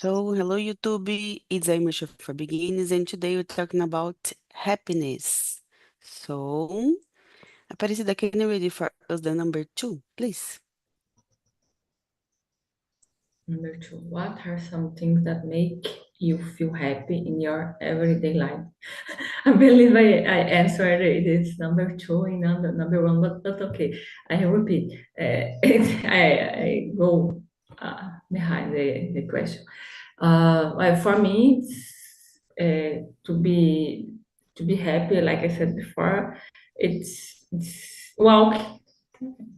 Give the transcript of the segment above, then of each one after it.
So, hello YouTube, it's Imersão for Beginners, and today we're talking about happiness. So, Aparecida, can you read for us the number 2, please? Number 2, what are some things that make you feel happy in your everyday life? I believe I answered this number 2 in number 1, but okay, I repeat. I go behind the question. Well, for me, it's, to be happy, like I said before, it's walk,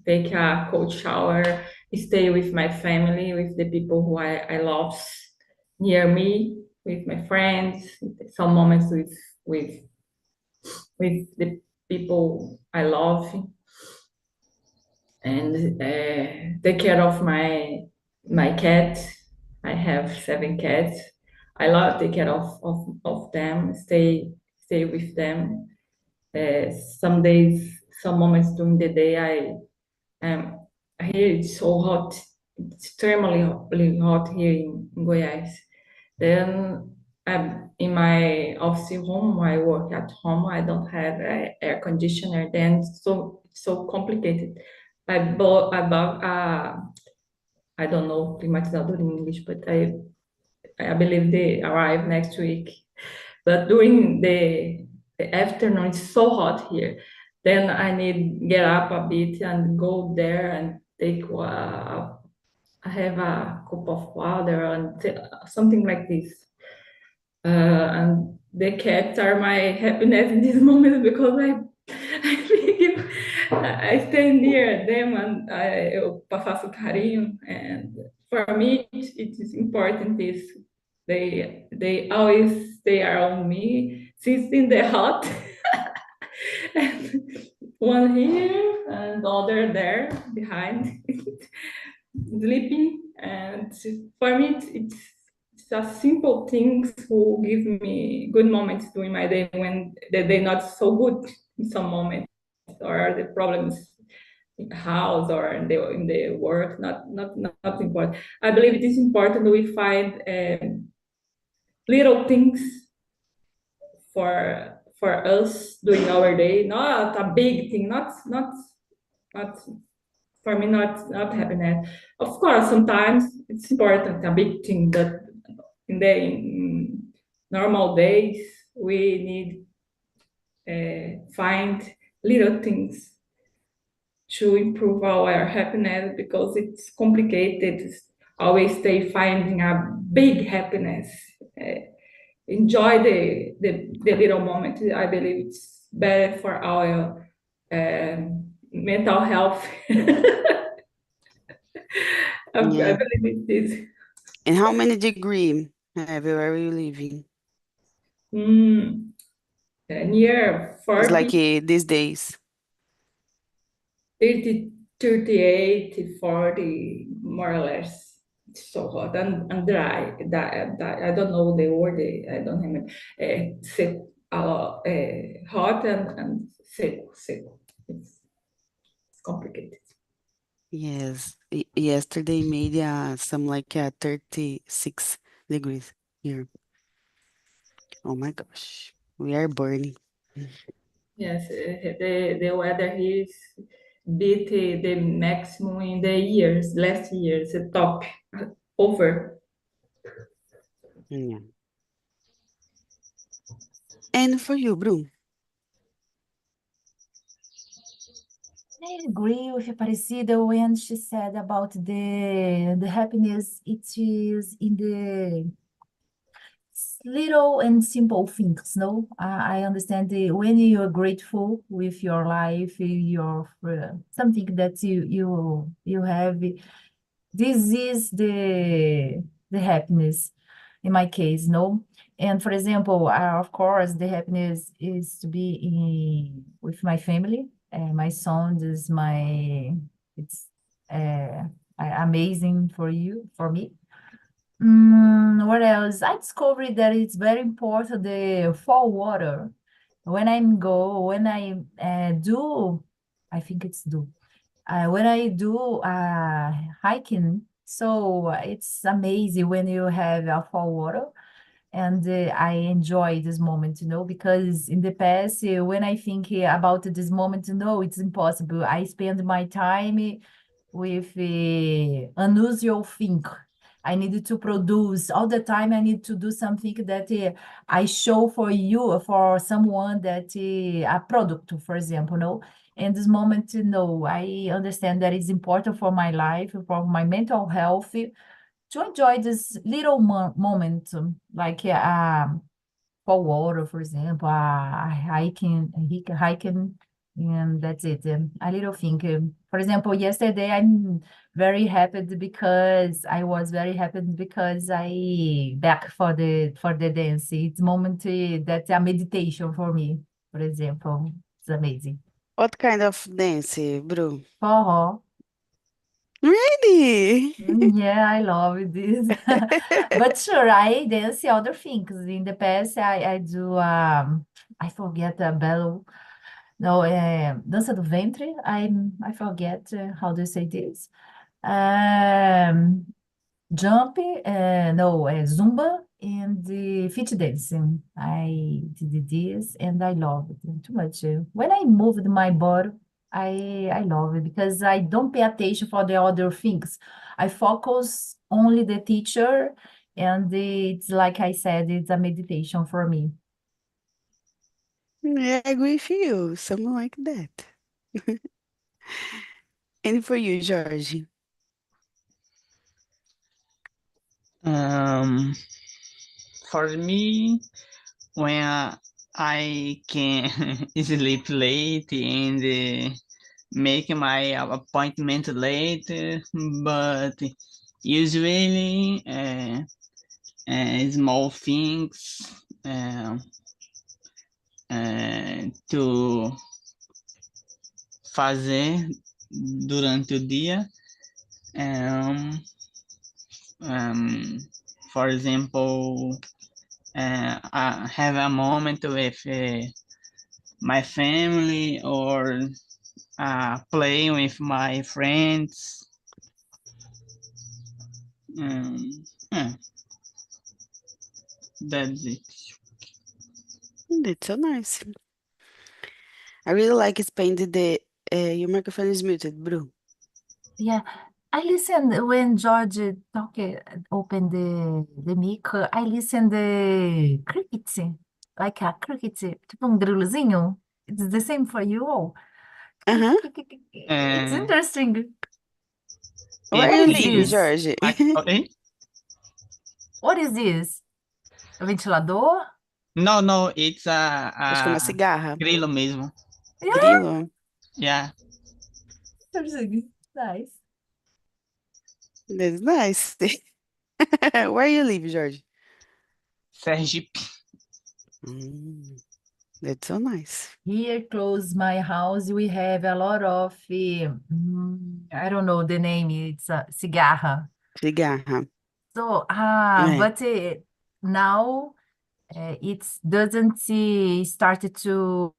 take a cold shower, stay with my family, with the people who I love near me, with my friends, some moments with with the people I love, and take care of my cats. I have 7 cats. I love take care of them, stay with them. Some days, some moments during the day, um, here it's so hot, it's extremely hot here in Goiás. Then in my office home, I work at home. I don't have air conditioner. Then so complicated. I bought I don't know climatizador in English, but I believe they arrive next week. But during the afternoon, it's so hot here. Then I need get up a bit and go there and take I have a cup of water and something like this. And the cats are my happiness in this moment because I think if I stay near them and eu faço carinho. And for me, it is important this they always stay around me since in the hot. And one here and the other there behind sleeping. And for me, it's a simple things who give me good moments during my day when the day not so good in some moments, or the problems in the house or in the work not important. I believe it is important we find little things for us during our day, not a big thing, not for me, not happiness. Of course, sometimes it's important, a big thing, that in normal days we need find little things to improve our happiness because it's complicated. Always stay finding a big happiness. Enjoy the little moment. I believe it's better for our mental health. I Yeah. believe it is. And how many degree have you where you living? Mm, near It's like 40, these days. 30, 38, 40, more or less. It's so hot and dry. I don't know the word. I don't remember. Seco, hot and seco, seco. It's complicated. Yes. Yesterday made some like 36 degrees here. Oh my gosh. We are burning. Yes, the weather here is beat the maximum in the years, last years, the top, over. Yeah. And for you, Bru? I agree with Aparecida when she said about the happiness it is in the little and simple things, no? I understand when you're grateful with your life, your something that you have, this is the happiness in my case, no? And for example, of course, the happiness is to be with my family. My son is it's uh, amazing for me. What else? I discovered that it's very important the fall water. When I do, I think it's do. When I do hiking, So it's amazing when you have a fall water. And I enjoy this moment, because in the past, when I think about this moment, no, it's impossible. I spend my time with unusual thing. I needed to produce all the time. I need to do something that I show for you, for someone that a product, for example, no. And this moment, no, I understand that it's important for my life, for my mental health, to enjoy this little moment, like for water, for example, hiking, and that's it. A little thing. For example, yesterday I was very happy because I back for the dance. It's moment that's a meditation for me. For example, it's amazing. What kind of dance, Bru? Forró. Really? Yeah, I love this. But sure, I dance other things. In the past, I do I forget a bello. No, dança do ventre. I forget how do you say this. Um, jump, no, Zumba and the fit dancing. I did this and I love it too much. When I moved my body, I love it because I don't pay attention for the other things. I focus only the teacher, and it's like I said, it's a meditation for me. Yeah, I agree with you. Something like that. And for you, George? Um, for me, when I can sleep late and make my appointment late, but usually small things to fazer durante o dia. Um, um, for example, I have a moment with my family or playing with my friends. Yeah, that's it. That's so nice. I really like spending the. Your microphone is muted, Bru. Yeah, I listen when George talk, open the mic. I listen the crickets, like a cricket, tipo grilozinho. It's the same for you all. Uh-huh. It's Uh, interesting. Where are What you is it, living, this? George? okay? What is this? A ventilador? No, no, it's Acho que é uma a cigarra. grilo mesmo. Yeah, Grilo. Yeah, interesting. Nice. That's nice. Where you live, George? Sergipe. Mm, that's so nice. Here close my house, we have a lot of, I don't know the name, it's a cigarra. Cigarra. So, É. but now it doesn't start to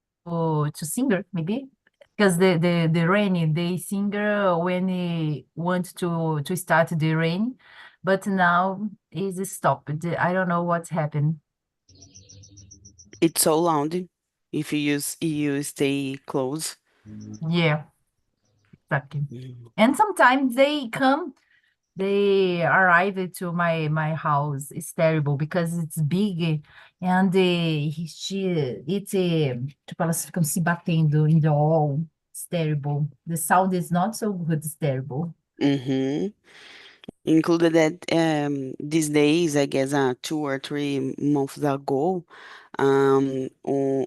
sing, maybe because the rain they sing when he want to start the rain, but now is stopped. I don't know what's happened. It's so loud if you stay close. Yeah, exactly. Mm. And sometimes they arrive to my house. It's terrible because it's big and it's tipo, elas ficam se batendo in the wall. It's terrible. The sound is not so good. It's terrible. Mhm. Included that these days, I guess 2 or 3 months ago,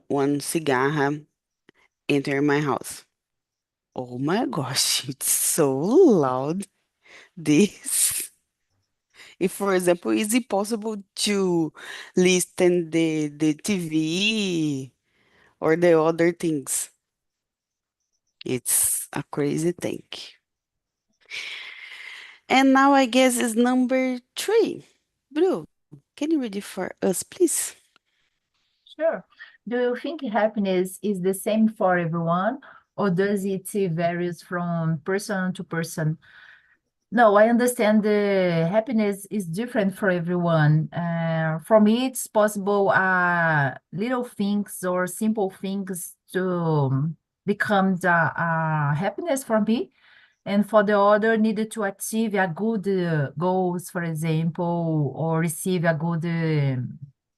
one cigar entered my house. Oh my gosh, it's so loud. This. If, for example, is it possible to listen the TV or the other things? It's a crazy thing. And now I guess is number 3. Bru, can you read it for us, please? Sure. Do you think happiness is the same for everyone, or does it varies from person to person? No, I understand the happiness is different for everyone. For me, it's possible little things or simple things to become the happiness for me. And for the other, needed to achieve a good goals, for example, or receive a good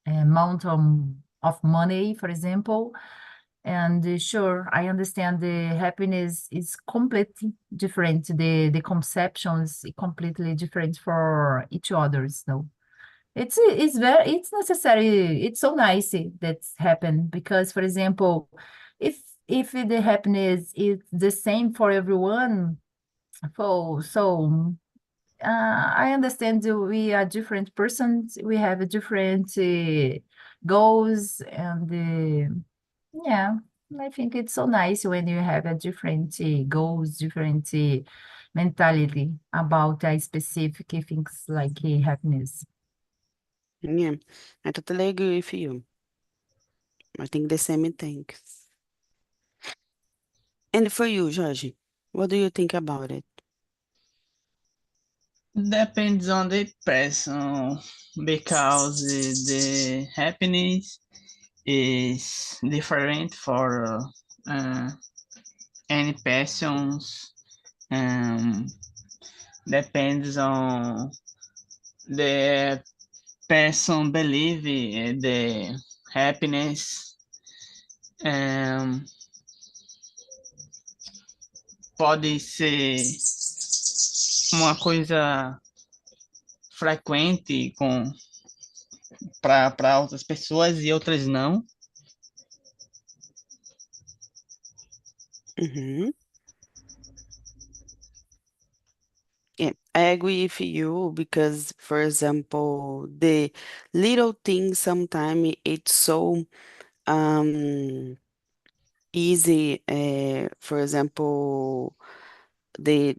amount of money, for example. And sure, I understand the happiness is completely different. The conceptions completely different for each others. No, it's necessary. It's so nice that's happened because, for example, if the happiness is the same for everyone, I understand that we are different persons. We have a different goals and. Yeah, I think it's so nice when you have a different goals, different mentality about a specific things like happiness. Yeah, I totally agree with you. I think the same thing. And for you, George, what do you think about it? Depends on the person because the happiness is different for any persons. Um, Depends on the person believe the happiness. Um, Pode ser uma coisa frequente com para outras pessoas e outras não. Mm-hmm. Yeah, I agree with you because, for example, the little things sometimes it's so um easy. For example, the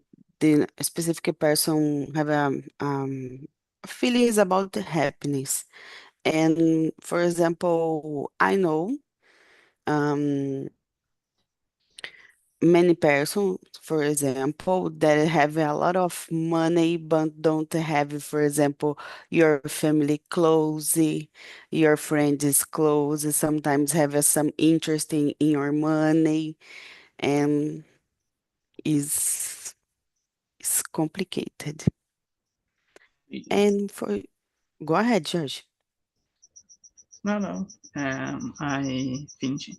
specific person have feelings about the happiness, and for example, I know um many persons, for example, that have a lot of money but don't have, for example, your family close, your friends is close, sometimes have some interest in your money, and is complicated. And for go ahead, George. Não, não. I finish.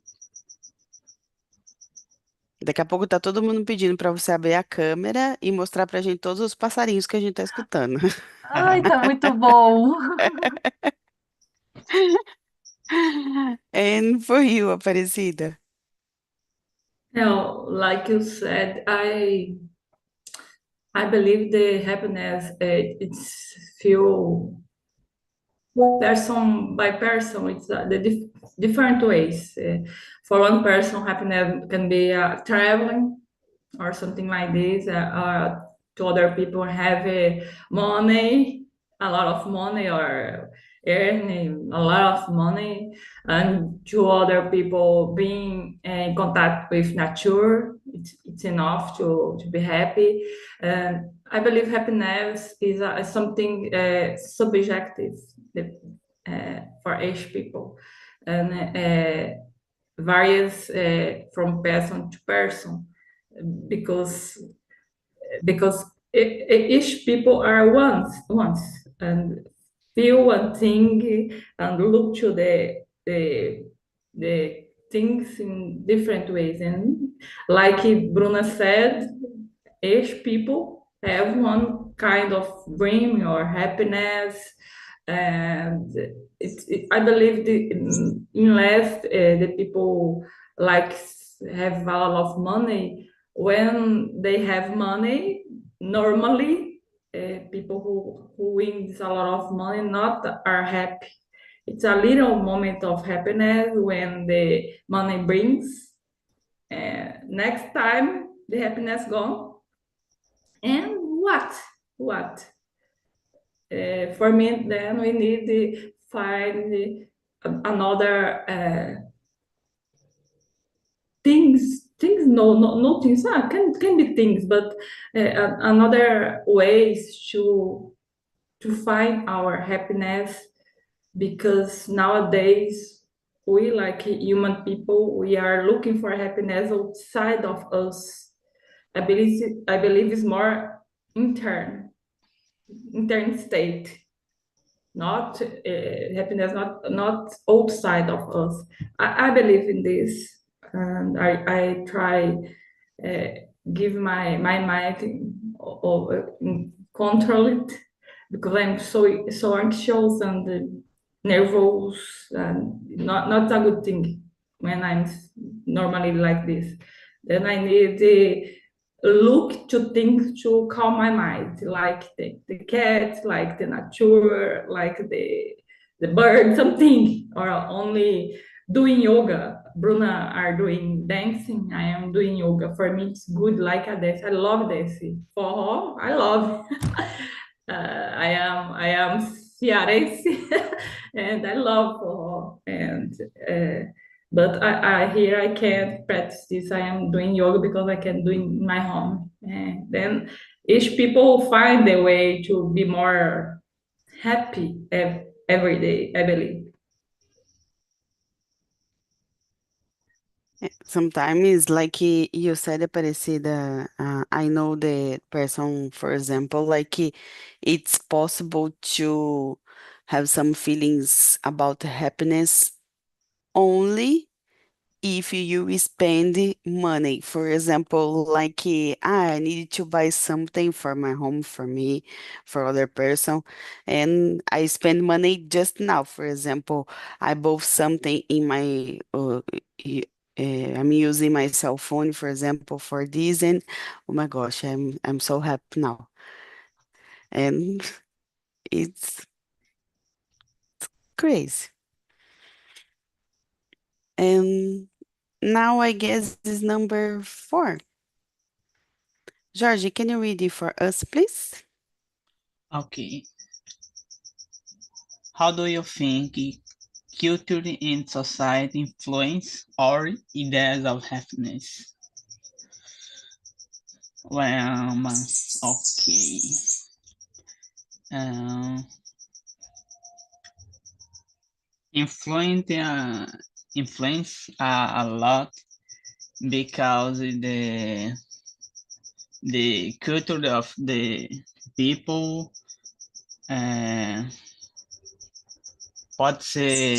Daqui a pouco tá todo mundo pedindo para você abrir a câmera e mostrar pra gente todos os passarinhos que a gente tá escutando. Ai, tá muito bom. And for you, Aparecida. Like you said, I believe the happiness it's feel person by person. It's different ways. For one person, happiness can be traveling or something like this. To other people, have money, a lot of money, or earning a lot of money, and to other people, being in contact with nature, it's enough to be happy. And I believe happiness is something subjective for each people, and varies from person to person because each people are once and feel one thing and look to the things in different ways. And like Bruna said, each people have one kind of dream or happiness. And I believe unless the people like have a lot of money, when they have money, normally people who wins a lot of money not are happy. It's a little moment of happiness when the money brings. Next time the happiness gone. And what? For me, then we need to find another things things, no things. Can be things, but another way is to find our happiness, because nowadays we, like human people, we are looking for happiness outside of us. I believe is more intern state, not happiness, not outside of us. I believe in this, and I try uh, give my mind control it, because I'm so anxious and nervous, and not a good thing when I'm normally like this. Then I need look to things to calm my mind, like the cat, like the nature, like the bird, something, or only doing yoga. Bruna are doing dancing. I am doing yoga. For me, it's good like a dance. I love dancing. For her, I love. I am Cearense, and I love forró. And but I here I can't practice this. I am doing yoga because I can do in my home. And then each people find a way to be more happy every day, I believe. Sometimes, like you said, Aparecida, I know the person, for example, like it's possible to have some feelings about happiness only if you spend money. For example, like I need to buy something for my home, for me, for other person, and I spend money just now. For example, I bought something in my I'm using my cell phone, for example, for this, and oh my gosh, I'm so happy now, and it's crazy. And now I guess is number 4. Georgie, can you read it for us, please? Okay. How do you think culture and society influence our ideas of happiness? Well, okay. Um, influence influence a lot because the culture of the people uh, pode ser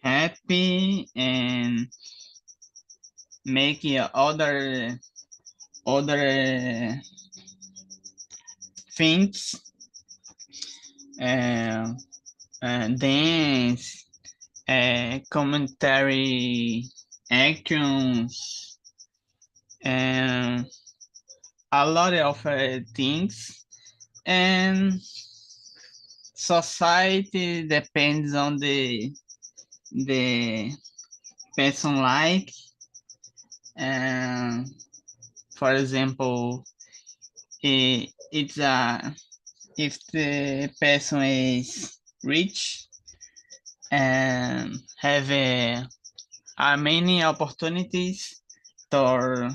happy and make other things, uh, dance, commentary actions, and a lot of things. And society depends on the person like. Um, for example, it's a if the person is rich and have many opportunities to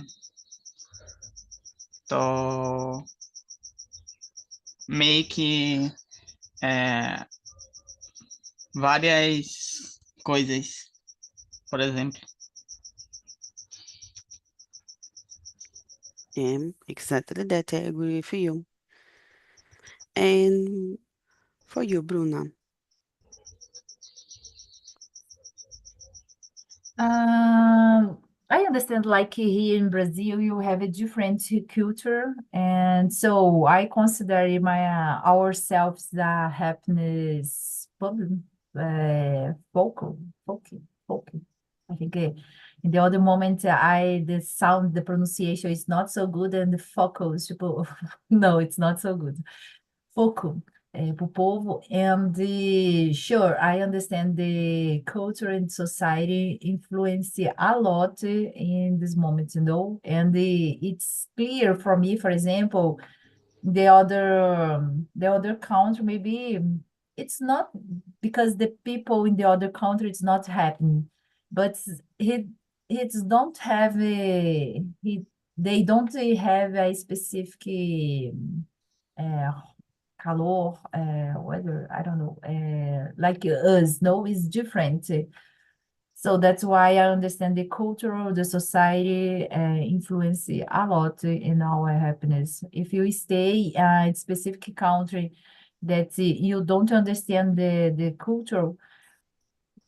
to make várias coisas, por exemplo. Exactly that. I agree with you. And for you, Bruna. I understand, like here in Brazil, you have a different culture, and so I consider my ourselves the happiness problem, focal, focal. I think in the other moment, the sound, the pronunciation is not so good, and the focal, tipo, no, it's not so good. Foco para o povo. And sure, I understand the culture and society influence a lot in this moment, and it's clear for me, for example, the other country, maybe it's not because the people in the other country is not happy, but he it's don't have they don't have a specific uh, calor, weather, I don't know, like us, no, it's different. So that's why I understand the cultural, the society influence a lot in our happiness. If you stay in a specific country that you don't understand the culture,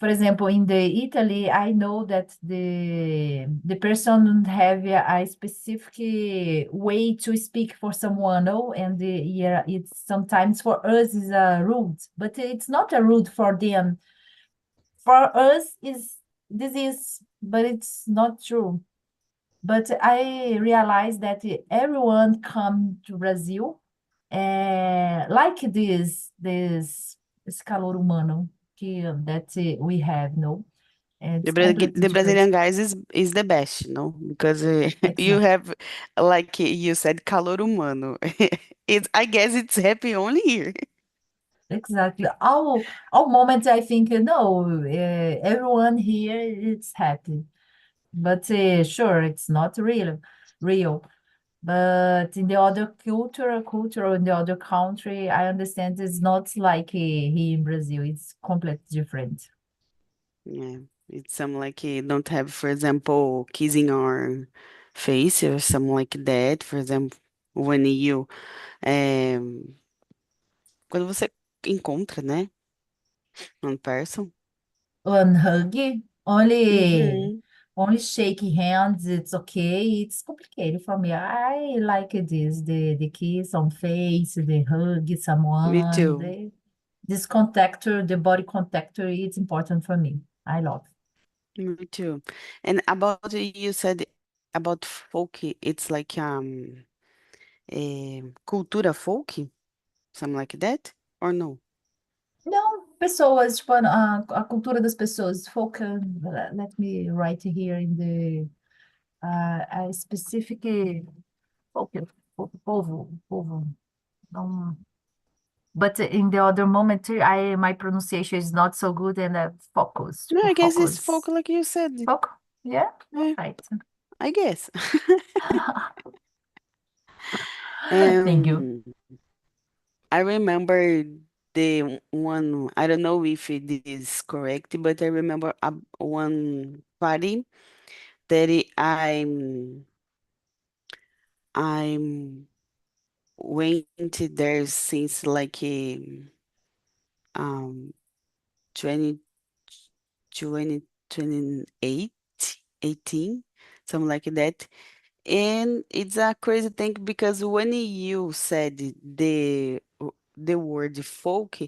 for example, in the Italy, I know that the person have a specific way to speak for someone, no? And yeah, it's sometimes for us is a rude, but it's not a rude for them. For us is this is, but it's not true. But I realized that everyone come to Brazil like this calor humano that we have, no? It's completely The different. Brazilian guys is the best, you know, because you Exactly. have, like you said, calor humano. It's, I guess it's happy only here. Exactly. All moments I think, no, everyone here is happy. But sure, it's not real. But in the other culture in the other country, I understand it's not like here in Brazil. It's completely different. Yeah, it's some like don't have, for example, kissing our face or something like that. For example, when you um, quando você encontra, né, one person. On hug, only Uhum. only shake hands, it's okay. It's complicated for me. I like this, the kiss on face, the hug Me someone, too. this contactor, the body contactor, it's important for me. I love. Me too. And about you said about folk, it's like cultura folk, something like that, or no? Não, pessoas, tipo, a cultura das pessoas. Foca, let me write here in the a specific folk, povo. Não, but in the other moment, my pronunciation is not so good and focus, No, tipo, I guess it's folk focus. like you said. Foco? Yeah, Yeah, right. I guess. Thank you. Um, I remember the one, I don't know if it is correct, but I remember one party that I'm went there since like um 20 20 28 18, something like that. And it's a crazy thing because when you said the word folk,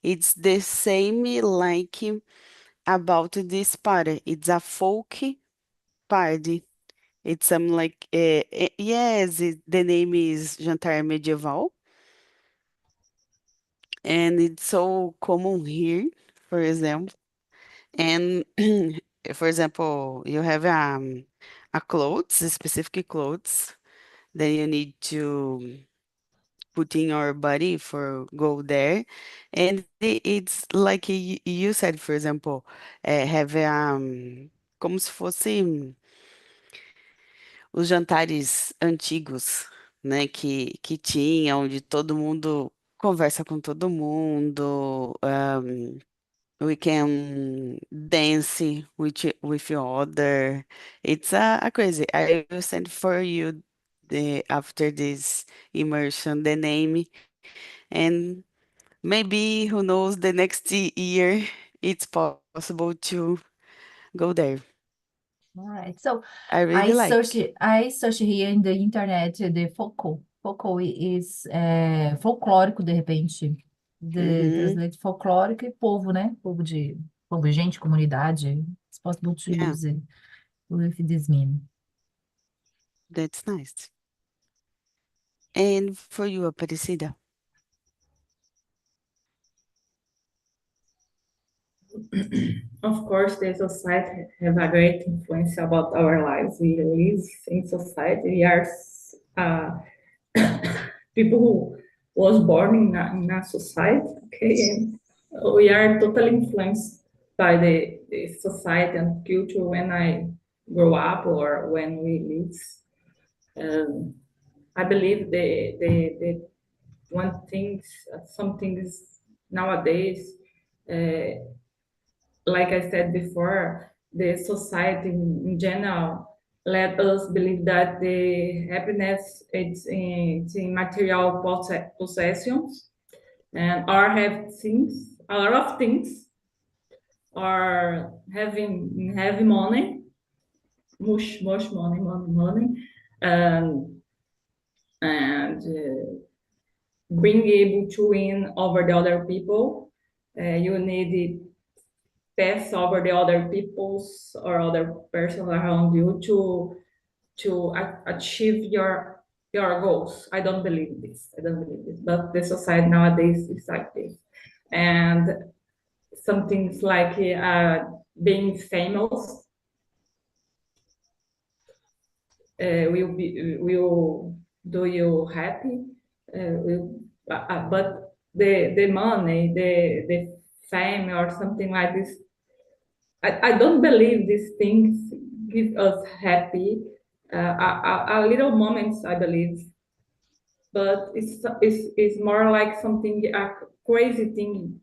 it's the same like about this party. It's a folk party. It's some like yes, the name is Jantar Medieval, and it's so common here, for example. And for example, you have a clothes, specific clothes that you need to put in your body for go there. And it's like you said, for example, have como se fosse os jantares antigos, né, que tinha, onde todo mundo conversa com todo mundo, we can dance with your other. It's a crazy. I will send for you the after this immersion the name, and maybe who knows the next year it's possible to go there. All right. So I really like. I search here in the internet the foco. Foco is folclórico, de repente. The Mm-hmm. translate folclórico e povo, né? Povo, gente, comunidade. It's possible to Yeah, use it with this meaning. that's nice. And for you, Aparecida. Of course, the society have a great influence about our lives. We live in society. We are uh, people who was born in a society, okay, and we are totally influenced by the society and culture. When I grow up or when we live. Um, I believe the one things, some things nowadays, uh, like I said before, the society in general let us believe that the happiness it's in material possessions and or have things, a lot of things, or having money, much money, um, and being able to win over the other people. You need pass over the other people's or other person around you to achieve your goals. I don't believe this. I don't believe this. But the society nowadays is like this, and some things like being famous will do you happy. But the money, the fame or something like this, I don't believe these things give us happy. A little moments, I believe, but it's more like something a crazy thing.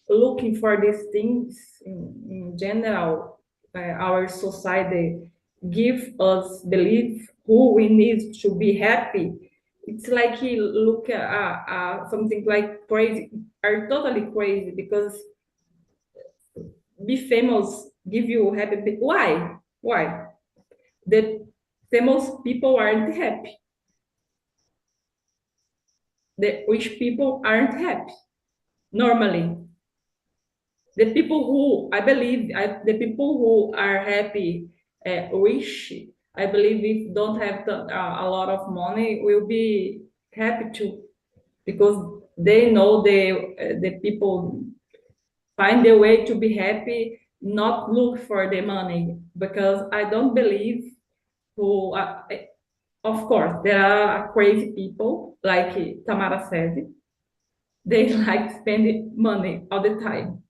Looking for these things in general, our society give us belief who we need to be happy. It's like he look at something like crazy, are totally crazy because be famous give you happy. Why? Why? The famous people aren't happy. The rich people aren't happy. Normally, the people who I believe, the people who are happy, rich, I believe if don't have a lot of money, will be happy too because they know the people find a way to be happy, not look for the money because I don't believe who, of course, there are crazy people like Tamara said. They like spending money all the time,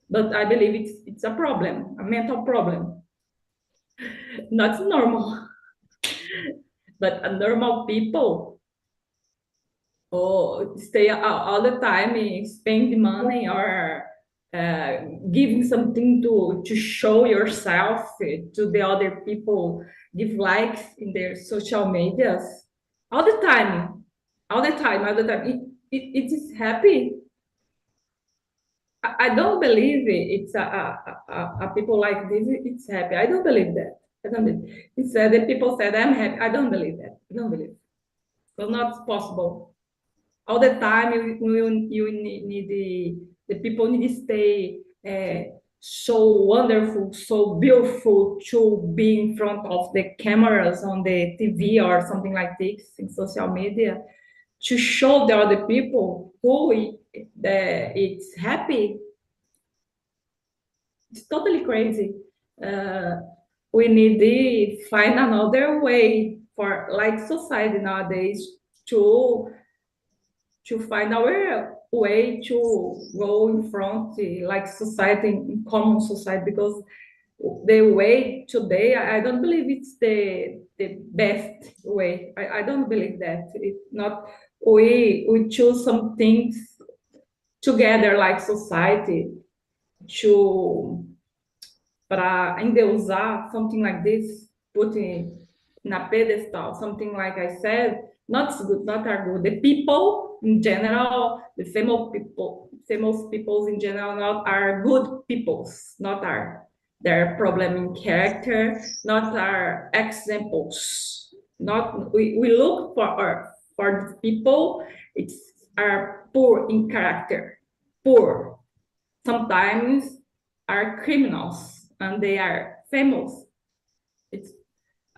but I believe it's a problem, a mental problem, not normal. But a normal people or stay all the time spend money or uh, giving something to show yourself to the other people, give likes in their social medias all the time, all the time. It is happy. I don't believe it's a people like this. It's happy. I don't believe that. I don't believe. It's the people said I'm happy. I don't believe that. I don't believe. It's not possible. All the time you need the people need to stay so wonderful, so beautiful to be in front of the cameras on the TV or something like this in social media to show the other people who it's happy. It's totally crazy. Uh, we need to find another way for like society nowadays to find our way to go in front like society in common society because the way today I don't believe it's the best way. I don't believe that it's not. We choose some things together like society to para endeusar something like this, put in a pedestal, something like I said, not good, not are good. The people in general, the famous peoples in general, not are good peoples, not are their problem in character, not are examples. Not we look for people, it's are poor in character, poor sometimes are criminals and they are famous. It's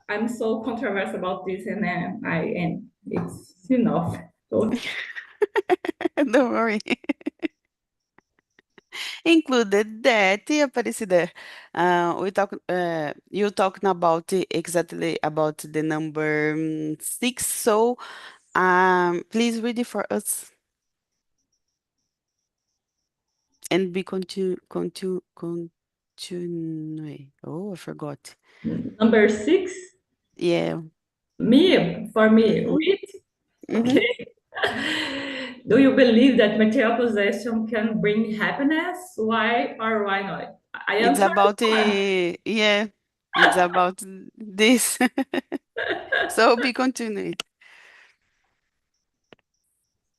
I'm so controversial about this, and then I and it's enough. So Don't worry. Included that, Aparecida. You talking about exactly about the number 6. So, please read it for us and be continue. Continue. Oh, I forgot. Number 6, Yeah. for me, Mm-hmm. read. Mm-hmm. Okay. Do you believe that material possession can bring happiness? Why or why not? I It's answer about one. yeah, it's about this. So be continued.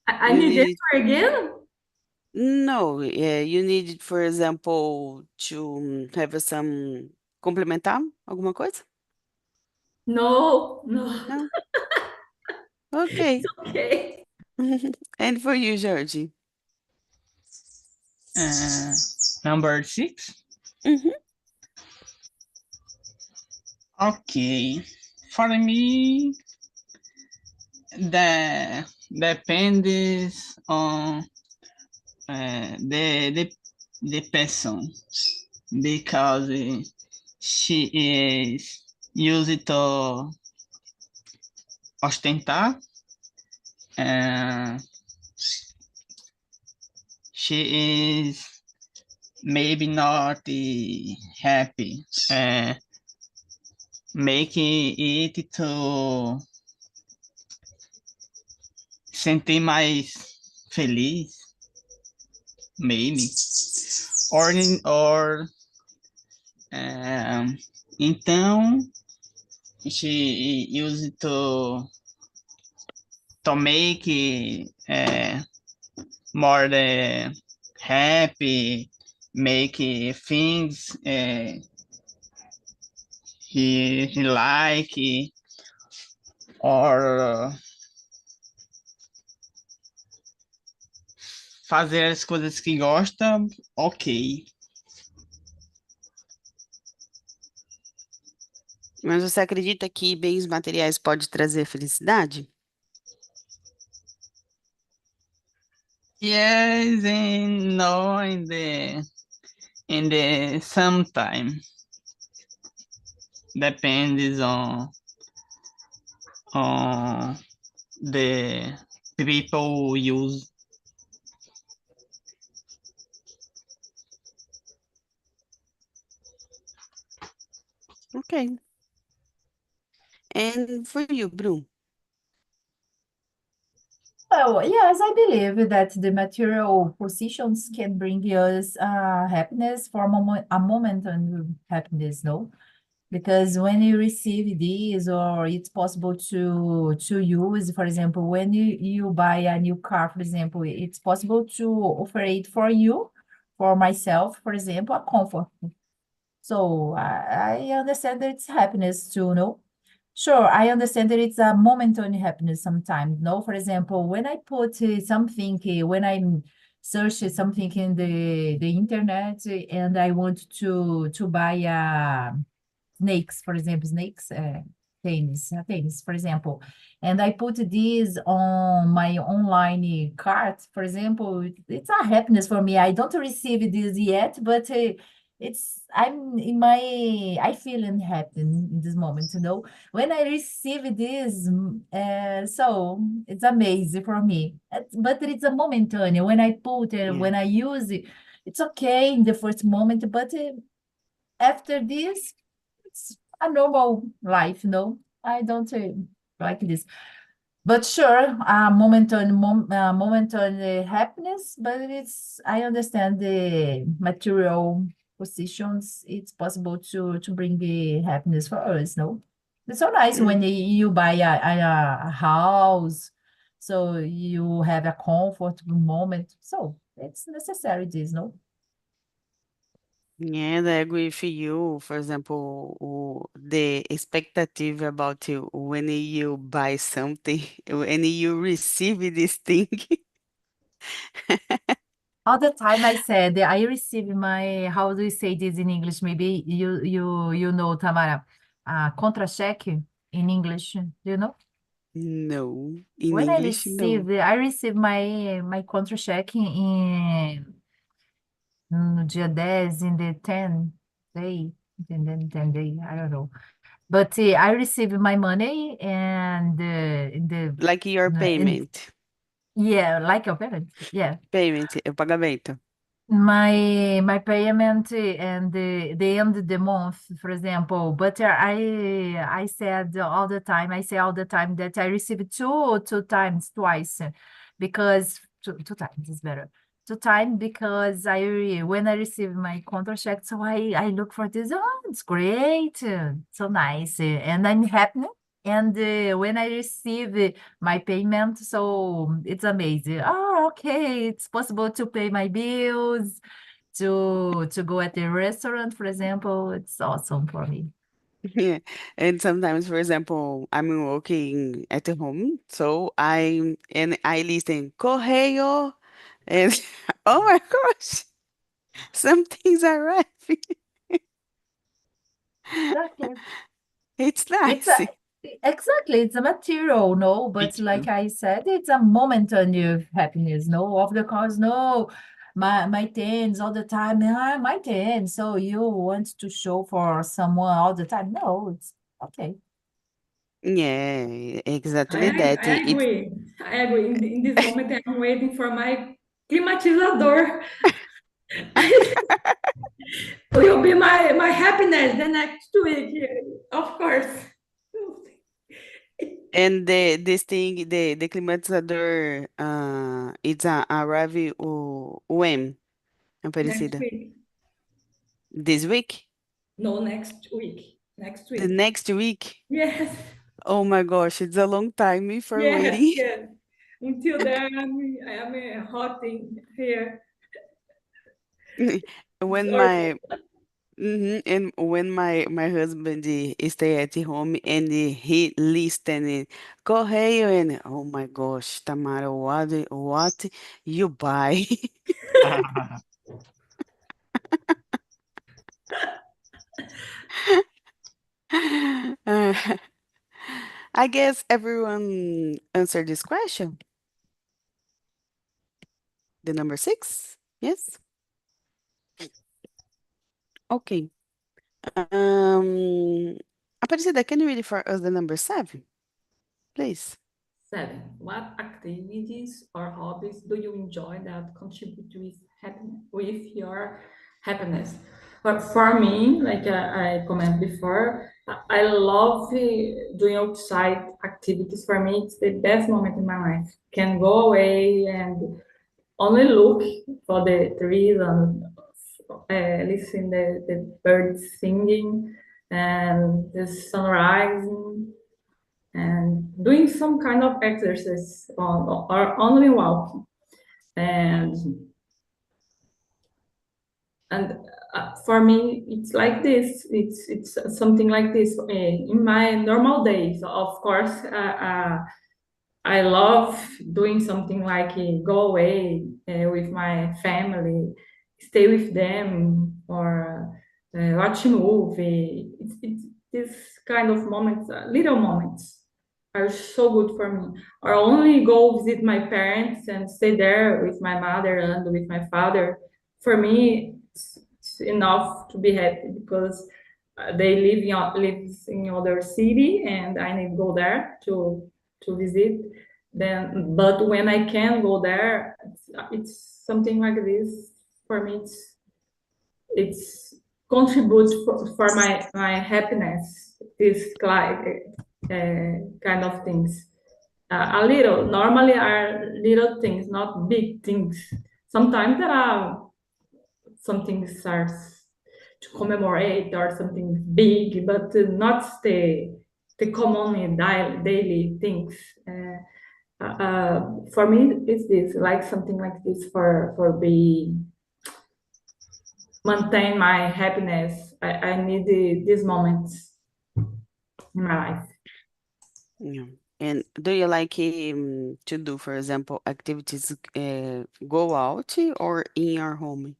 I You need the need answer again? no, yeah, you need, for example, to have some complementar alguma coisa? No, no. No? It's Okay. okay. And for you, Georgie? Uh, number 6. Mm-hmm. Okay. For me, the depends on the person because she is used to ostentar. Uh, she is maybe not happy. Making it to sentir mais feliz, maybe. Or então she used to make more the happy, make things he like, or fazer as coisas que gosta, ok. Mas você acredita que bens materiais pode trazer felicidade? Yes and no in the sometime depends on the people use. Okay. And for you, Bru? Well, yes, I believe that the material positions can bring us happiness for a moment and happiness, no? Because when you receive this, or it's possible to use, for example, when you buy a new car, for example, it's possible to offer it for you, for myself, for example, a comfort. So I understand that it's happiness too, no? Sure, I understand that it's a momentary happiness sometimes, no? For example, when I put something, when I search something in the internet and I want to buy a snakes, for example, snakes, tennis, for example. And I put this on my online cart, for example, it's a happiness for me. I don't receive this yet, but I feel happy in this moment, you know. When I receive this, so it's amazing for me. But it's a momentary. When I put it, Yeah. when I use it, it's okay in the first moment, but after this, it's a normal life, no? I don't like this. But sure, momentary happiness, but I understand the material positions. It's possible to bring the happiness for us, no? It's so nice when Mm. you buy a house, so you have a comfortable moment. So it's necessary, this, no? Yeah, I agree with you. For example, the expectative about you when you buy something, when you receive this thing. All the time I said I receive my, how do you say this in English? Maybe you know, Tamara, contra-check in English. Do you know? No, in When English, no. I receive my contra-check no dia 10, in the 10 day, and then 10 day, I don't know. But I receive my money and in the Like your in payment. yeah, like your parents. Yeah. Payment, o pagamento. My payment and the end of the month, for example. But I said all the time, I say all the time that I received two times, twice, because two times is better. Two times because when I receive my contract check, so I look for this. Oh, it's great, so nice, and I'm happy. And when I receive my payment, so it's amazing. Oh, okay, it's possible to pay my bills, to go at the restaurant, for example. It's awesome for me. Yeah. And sometimes, for example, I'm working at the home, so I listen correio and oh my gosh, some things are arriving. Exactly. It's It's a nice. exactly, it's a material, no, Me but like too. I said, it's a momentary happiness, no, of the cause, no. My tens all the time, my tens. So you want to show for someone all the time? No, it's okay. Yeah, exactly that. I agree. I agree. In this moment, I'm waiting for my climatizador. Will be my happiness the next week, of course. And this thing, the climatizador, it's arrive when, Next Aparecida? week. This week? No, next week. Next The week. next week? Yes, Oh my gosh, it's a long time for yes, waiting. yes. Until then, I am hot in here. It's When horrible. and when my husband stay at home and he listening correio and oh my gosh, Tamara, what you buy? Uh, I guess everyone answered this question. The number six? Yes? Okay. Aparecida, can you read it for us the number seven, please? 7. What activities or hobbies do you enjoy that contribute with your happiness? But for me, like I commented before, I love doing outside activities. For me, it's the best moment in my life. Can go away and only look for the trees and listen the birds singing and the sunrise and doing some kind of exercise or only walking and for me it's like this, it's something like this in my normal days. Of course, I love doing something like go away with my family, stay with them, or watch a movie. It's this kind of moments, little moments, are so good for me. Or only go visit my parents and stay there with my mother and with my father. For me, it's enough to be happy because they lives in other city and I need to go there to visit. Then but when I can go there, it's something like this. For me it's contributes for my happiness, this kind of things. A little normally are little things, not big things. Sometimes there are some things are to commemorate or something big, but not the common daily things. For me, it's this like something like this for be maintain my happiness. I need these moments in my life. Yeah. And do you like to do, for example, activities go out or in your home?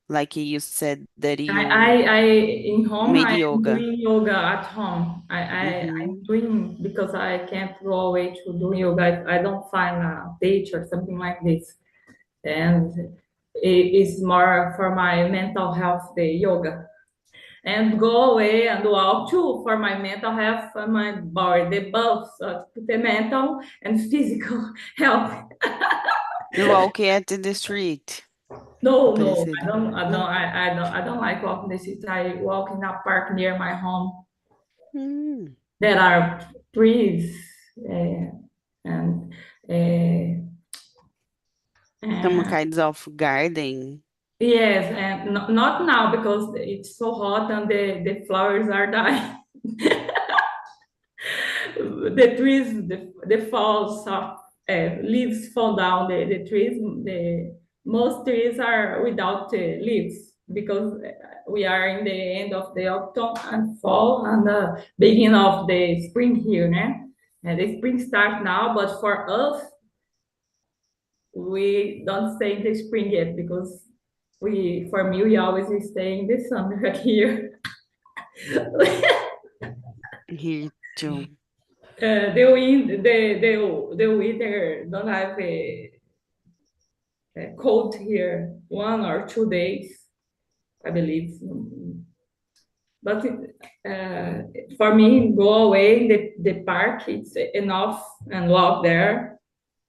Like you said that you I in home made I am yoga. doing yoga at home. I'm Mm-hmm. doing because I can't go away to do yoga. I don't find a teacher or something like this, and it is more for my mental health, the yoga, and go away and walk too for my mental health and my body, the both, the mental and physical health. You walk at the street. No, no, I Aparecida? don't, I don't, Não? I don't like walking the city. I walk in a park near my home. Hum, There are trees and uh, some uh, kinds of garden. yes, and not now because it's so hot and the flowers are dying. The trees, the falls of leaves fall down. The trees, the most trees are without leaves because we are in the end of the autumn and fall and beginning of the spring here, né? And the spring starts now, but for us, we don't stay in the spring yet because for me, we always stay in the summer here. Here too. The winter don't have a cold here 1 or 2 days, I believe. But for me, go away the park. It's enough and walk there.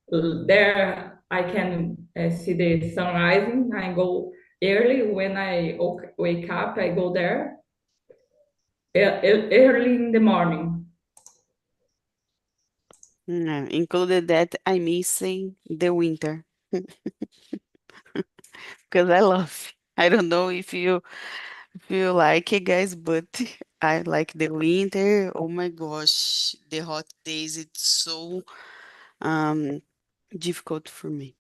There I can see the sun rising. I go early when I wake up. I go there early in the morning. Included that I'm missing the winter because I love. I don't know if you like it, guys, but I like the winter. Oh my gosh, the hot days, it's so um difficult for me.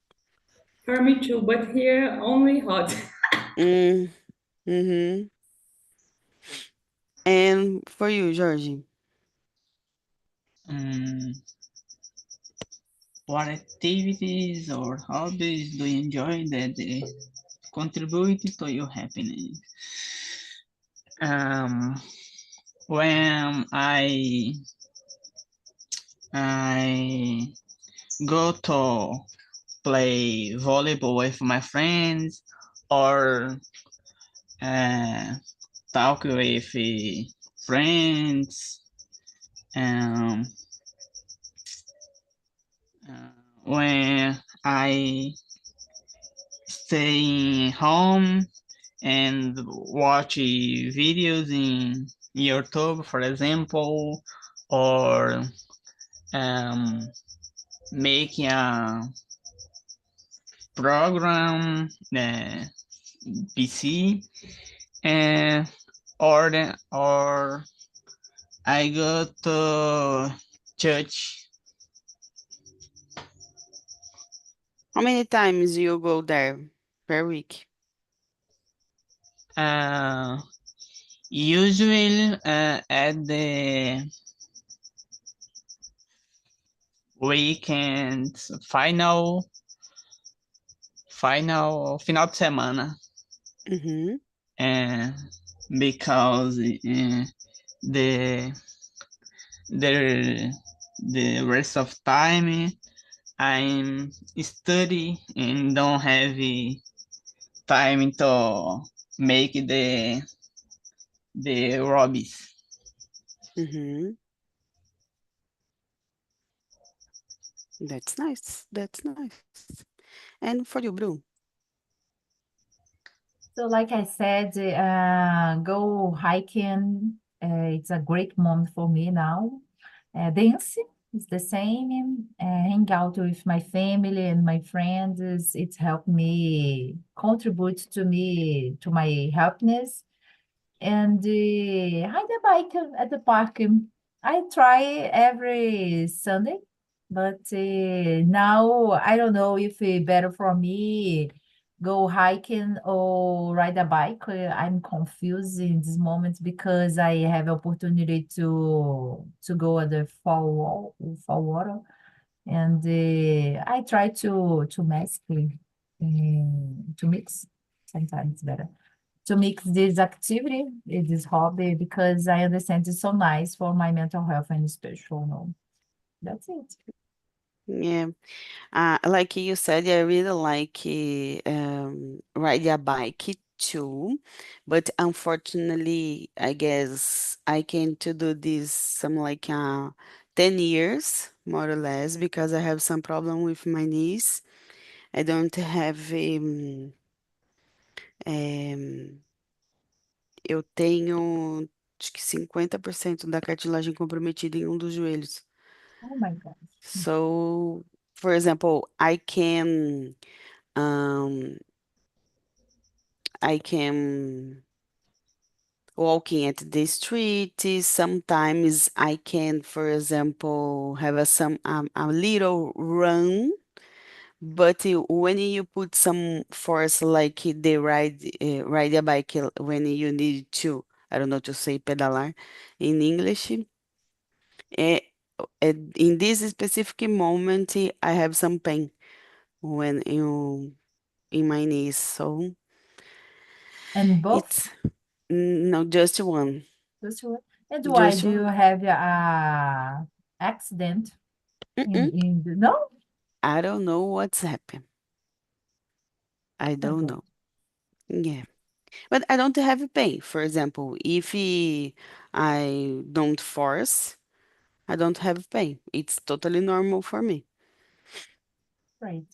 For me too, but here only hot. Mm, mm-hmm. And for you, Georgie? Um, what activities or hobbies do you enjoy that contribute to your happiness? Um, when I go to play volleyball with my friends or uh, talk with friends. Um, uh, when I stay home and watch videos in YouTube, for example, or um, make a program PC, and or I go to church. How many times you go there per week? Uh, Usually at the weekend, final de semana, Mm-hmm. uh, because the the the rest of time I'm study and don't have time to make the hobbies. Mm-hmm. That's nice. That's nice. And for you, Bru? So, like I said, go hiking. It's a great moment for me now. Dance is the same. Hang out with my family and my friends. It's helped me contribute to my happiness. And ride a bike at the park. I try every Sunday, but now I don't know if it's better for me go hiking or ride a bike. I'm confused in this moment because I have opportunity to go at the fall water, and I try to mix. Sometimes it's better to mix this activity, this hobby, because I understand it's so nice for my mental health and spiritual. No, that's it. Yeah. Like you said, I really like ride a bike too, but unfortunately, I guess I can to do this some like 10 years more or less because I have some problem with my knees. I don't have É, eu tenho, acho que 50% da cartilagem comprometida em um dos joelhos. Oh my God. So, for example, um, I can walking at the street. Sometimes I can, for example, have a little run. But when you put some force, like they ride a bike when you need to, I don't know to say pedalar in English. eh, in this specific moment, I have some pain when you in my knees. So And both? it's no just one, Just one. And why just do you one. have a accident Mm-mm. no? I don't know what's happened. I My don't God. know. Yeah. But I don't have pain. For example, if I don't force, I don't have pain. It's totally normal for me. Right.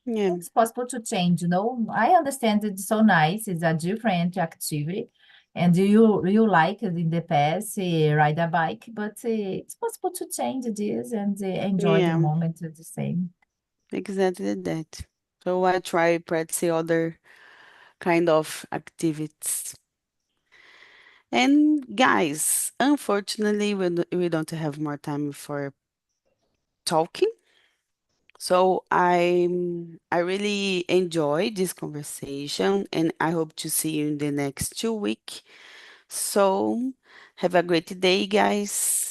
Yeah, It's possible to change, I understand it's so nice. It's a different activity. And you like it in the past, ride a bike, but it's possible to change this and enjoy the yeah, moment the same. exactly that. So I try practicing other kind of activities. And guys, unfortunately, we don't have more time for talking. So I really enjoyed this conversation, and I hope to see you in the next 2 weeks. So have a great day, guys.